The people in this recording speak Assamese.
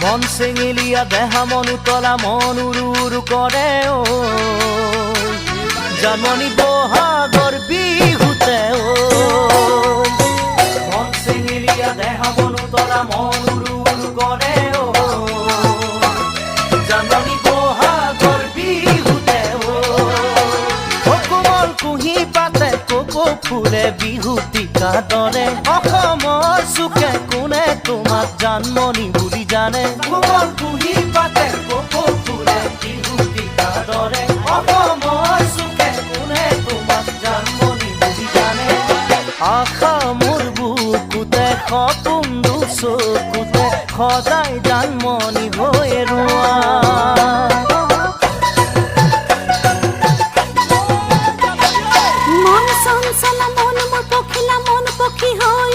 মন চেঙেলীয়া দেহা মন উতলা মন উৰু উৰু কৰে ঐ জানমণি বহাগৰ বিহুতে ঐ মন চেঙেলীয়া দেহা মন উতলা মন উৰু উৰু কৰে ঐ জানমণি বহাগৰ বিহুতে ঐ কোমল কুঁহি পাতে কপৌ ফুলে বিহুটিকা দৰে অসমৰ চুকে কোনে তোমাক জানমণি বুলি জানে কোমল কুঁহি পাতে কপৌ ফুলে বিহুটিকা দৰে অসমৰ চুকে কোনে তোমাক জানমণি বুলি জানে আশা মোৰ বুকুতে সপোন চকুতে সদায় জানমণি হৈ ৰোৱা মন চঞ্চলা মন মোৰ পখিলা মন পক্ষী হৈ